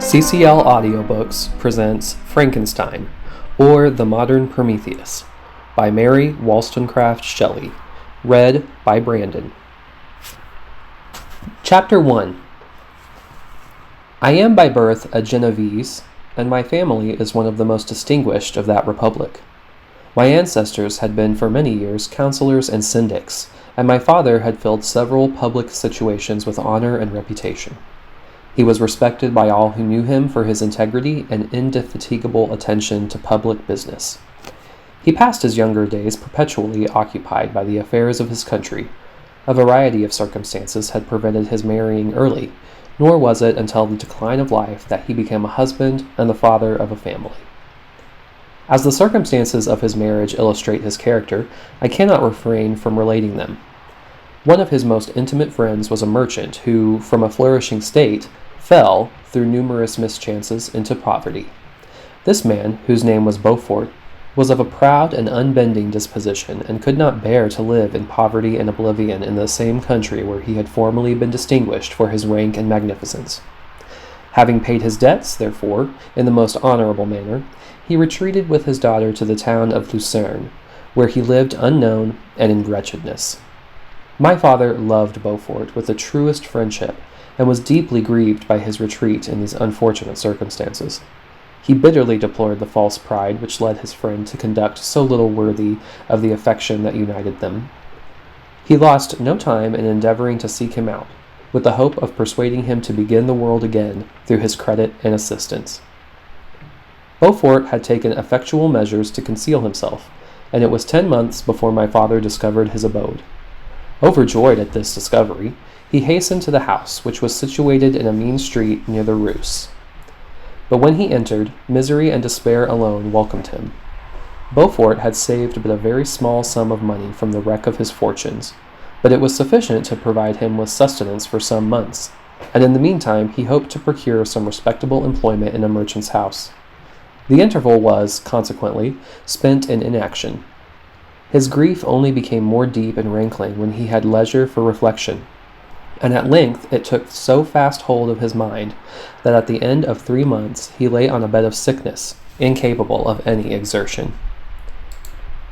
CCL Audiobooks presents Frankenstein, or The Modern Prometheus, by Mary Wollstonecraft Shelley, read by Brandon. Chapter 1. I am by birth a Genevese, and my family is one of the most distinguished of that republic. My ancestors had been for many years counselors and syndics, and my father had filled several public situations with honor and reputation. He was respected by all who knew him for his integrity and indefatigable attention to public business. He passed his younger days perpetually occupied by the affairs of his country. A variety of circumstances had prevented his marrying early, nor was it until the decline of life that he became a husband and the father of a family. As the circumstances of his marriage illustrate his character, I cannot refrain from relating them. One of his most intimate friends was a merchant who, from a flourishing state, fell, through numerous mischances, into poverty. This man, whose name was Beaufort, was of a proud and unbending disposition, and could not bear to live in poverty and oblivion in the same country where he had formerly been distinguished for his rank and magnificence. Having paid his debts, therefore, in the most honorable manner, he retreated with his daughter to the town of Lucerne, where he lived unknown and in wretchedness. My father loved Beaufort with the truest friendship, and was deeply grieved by his retreat in these unfortunate circumstances. He bitterly deplored the false pride which led his friend to conduct so little worthy of the affection that united them. He lost no time in endeavoring to seek him out, with the hope of persuading him to begin the world again through his credit and assistance. Beaufort had taken effectual measures to conceal himself, and it was 10 months before my father discovered his abode. Overjoyed at this discovery, he hastened to the house, which was situated in a mean street near the Reuss. But when he entered, misery and despair alone welcomed him. Beaufort had saved but a very small sum of money from the wreck of his fortunes, but it was sufficient to provide him with sustenance for some months, and in the meantime he hoped to procure some respectable employment in a merchant's house. The interval was, consequently, spent in inaction. His grief only became more deep and rankling when he had leisure for reflection, and at length it took so fast hold of his mind that at the end of 3 months he lay on a bed of sickness, incapable of any exertion.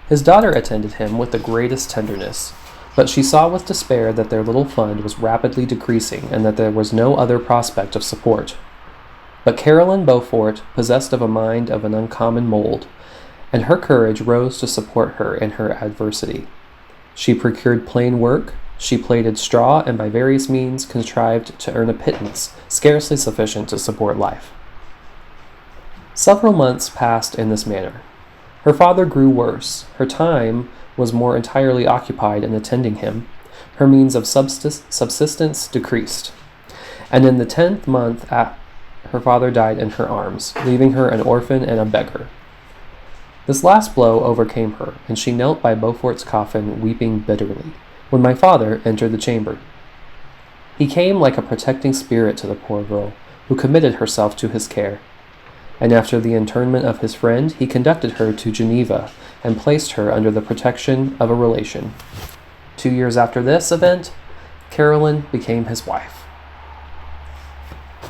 His daughter attended him with the greatest tenderness, but she saw with despair that their little fund was rapidly decreasing and that there was no other prospect of support. But Caroline Beaufort, possessed of a mind of an uncommon mold, and her courage rose to support her in her adversity. She procured plain work, she plaited straw, and by various means contrived to earn a pittance scarcely sufficient to support life. Several months passed in this manner. Her father grew worse, her time was more entirely occupied in attending him, her means of subsistence decreased, and in the 10th month her father died in her arms, leaving her an orphan and a beggar. This last blow overcame her, and she knelt by Beaufort's coffin weeping bitterly, when my father entered the chamber. He came like a protecting spirit to the poor girl, who committed herself to his care, and after the interment of his friend, he conducted her to Geneva and placed her under the protection of a relation. 2 years after this event, Caroline became his wife.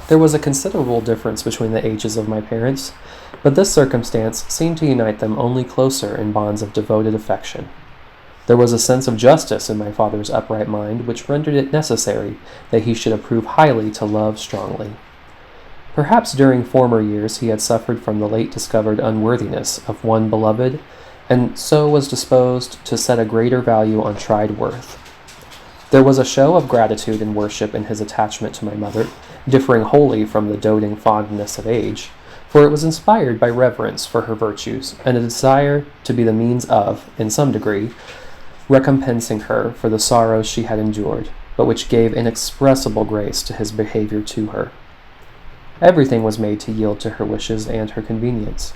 There was a considerable difference between the ages of my parents, but this circumstance seemed to unite them only closer in bonds of devoted affection. There was a sense of justice in my father's upright mind which rendered it necessary that he should approve highly to love strongly. Perhaps during former years he had suffered from the late discovered unworthiness of one beloved, and so was disposed to set a greater value on tried worth. There was a show of gratitude and worship in his attachment to my mother, differing wholly from the doting fondness of age, for it was inspired by reverence for her virtues, and a desire to be the means of, in some degree, recompensing her for the sorrows she had endured, but which gave inexpressible grace to his behavior to her. Everything was made to yield to her wishes and her convenience.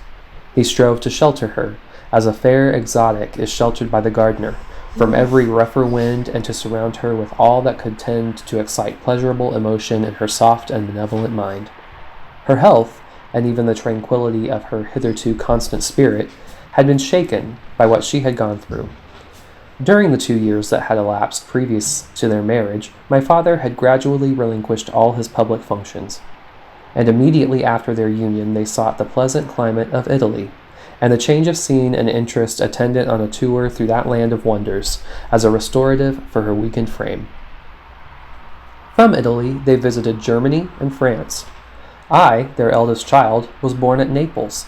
He strove to shelter her, as a fair exotic is sheltered by the gardener, from every rougher wind, and to surround her with all that could tend to excite pleasurable emotion in her soft and benevolent mind. Her health, and even the tranquillity of her hitherto constant spirit, had been shaken by what she had gone through. During the 2 years that had elapsed previous to their marriage, my father had gradually relinquished all his public functions. and immediately after their union they sought the pleasant climate of Italy, and the change of scene and interest attendant on a tour through that land of wonders, as a restorative for her weakened frame. From Italy they visited Germany and France. I, their eldest child, was born at Naples,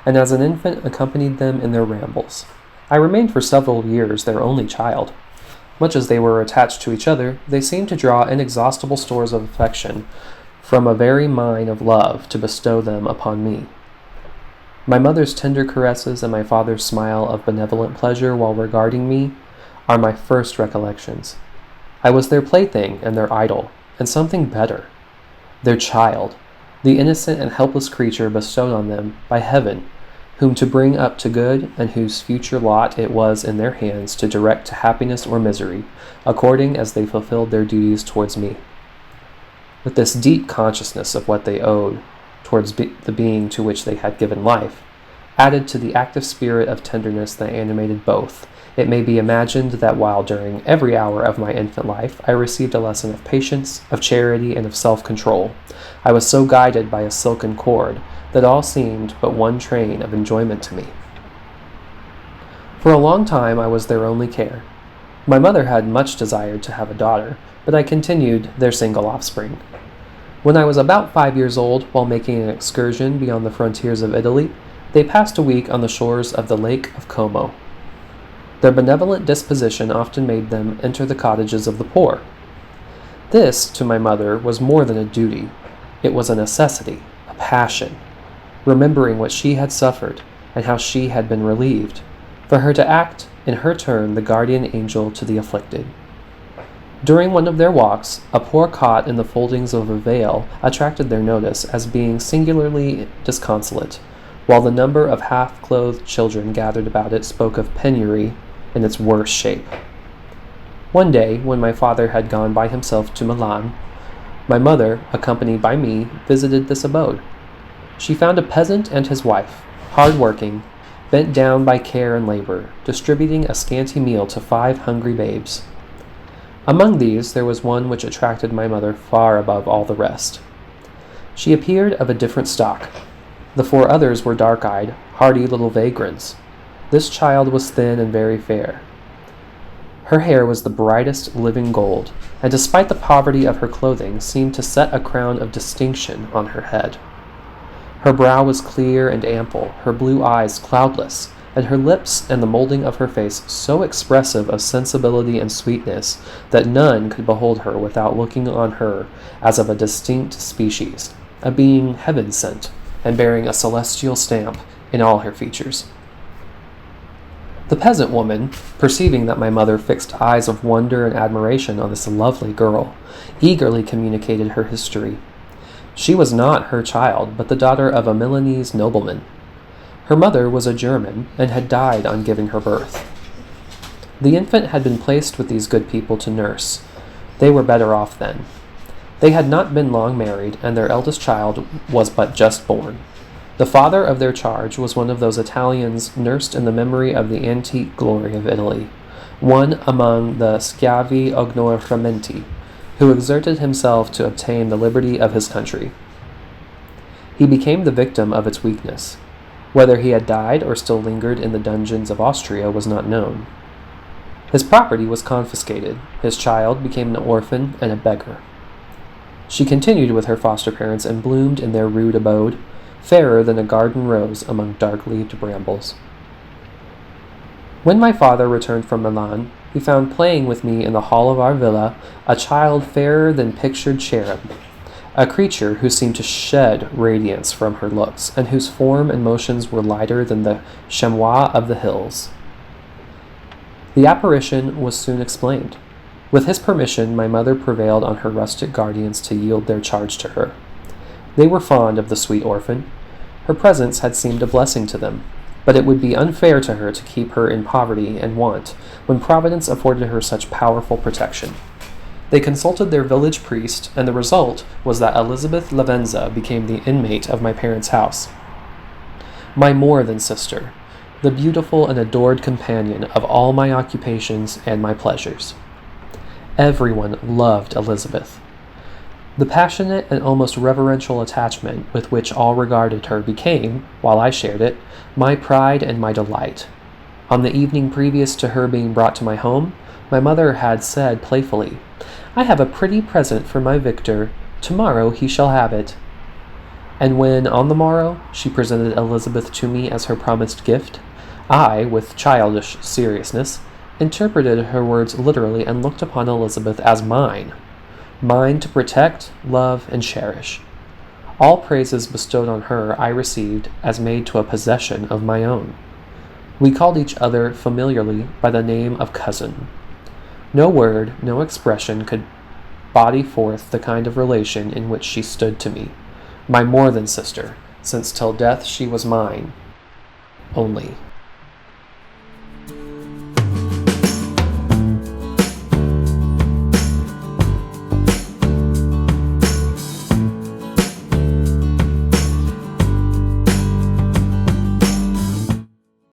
and as an infant accompanied them in their rambles. I remained for several years their only child. Much as they were attached to each other, they seemed to draw inexhaustible stores of affection from a very mine of love to bestow them upon me. My mother's tender caresses and my father's smile of benevolent pleasure while regarding me are my first recollections. I was their plaything and their idol, and something better, their child, the innocent and helpless creature bestowed on them by heaven, whom to bring up to good, and whose future lot it was in their hands to direct to happiness or misery, according as they fulfilled their duties towards me. With this deep consciousness of what they owed towards the being to which they had given life, added to the active spirit of tenderness that animated both, it may be imagined that while during every hour of my infant life I received a lesson of patience, of charity, and of self-control, I was so guided by a silken cord that all seemed but one train of enjoyment to me. For a long time I was their only care. My mother had much desired to have a daughter, but I continued their single offspring. When I was about 5 years old, while making an excursion beyond the frontiers of Italy, they passed a week on the shores of the Lake of Como. Their benevolent disposition often made them enter the cottages of the poor. This, to my mother, was more than a duty. It was a necessity, a passion, remembering what she had suffered and how she had been relieved, for her to act, in her turn, the guardian angel to the afflicted. During one of their walks, a poor cot in the foldings of a veil attracted their notice as being singularly disconsolate, while the number of half-clothed children gathered about it spoke of penury in its worst shape. One day, when my father had gone by himself to Milan, my mother, accompanied by me, visited this abode. She found a peasant and his wife, hard-working, bent down by care and labor, distributing a scanty meal to 5 hungry babes. Among these there was one which attracted my mother far above all the rest. She appeared of a different stock. The 4 others were dark-eyed, hardy little vagrants. This child was thin and very fair. Her hair was the brightest living gold, and despite the poverty of her clothing, seemed to set a crown of distinction on her head. Her brow was clear and ample, her blue eyes cloudless, and her lips and the molding of her face so expressive of sensibility and sweetness that none could behold her without looking on her as of a distinct species, a being heaven-sent, and bearing a celestial stamp in all her features. The peasant woman, perceiving that my mother fixed eyes of wonder and admiration on this lovely girl, eagerly communicated her history. She was not her child, but the daughter of a Milanese nobleman. Her mother was a German, and had died on giving her birth. The infant had been placed with these good people to nurse. They were better off then. They had not been long married, and their eldest child was but just born. The father of their charge was one of those Italians nursed in the memory of the antique glory of Italy, one among the schiavi ognoramenti, who exerted himself to obtain the liberty of his country. He became the victim of its weakness. Whether he had died or still lingered in the dungeons of Austria was not known. His property was confiscated. His child became an orphan and a beggar. She continued with her foster parents and bloomed in their rude abode, fairer than a garden rose among dark-leaved brambles. When my father returned from Milan, he found playing with me in the hall of our villa a child fairer than pictured cherub, a creature who seemed to shed radiance from her looks, and whose form and motions were lighter than the chamois of the hills. The apparition was soon explained. With his permission, my mother prevailed on her rustic guardians to yield their charge to her. They were fond of the sweet orphan. Her presence had seemed a blessing to them, but it would be unfair to her to keep her in poverty and want, when Providence afforded her such powerful protection. They consulted their village priest, and the result was that Elizabeth Lavenza became the inmate of my parents' house. My more than sister, the beautiful and adored companion of all my occupations and my pleasures. Everyone loved Elizabeth. The passionate and almost reverential attachment with which all regarded her became, while I shared it, my pride and my delight. On the evening previous to her being brought to my home, my mother had said playfully, "I have a pretty present for my Victor. Tomorrow he shall have it." And when, on the morrow, she presented Elizabeth to me as her promised gift, I, with childish seriousness, interpreted her words literally and looked upon Elizabeth as mine to protect, love, and cherish. All praises bestowed on her I received as made to a possession of my own. We called each other familiarly by the name of cousin. No word, no expression could body forth the kind of relation in which she stood to me, my more than sister, since till death she was mine only.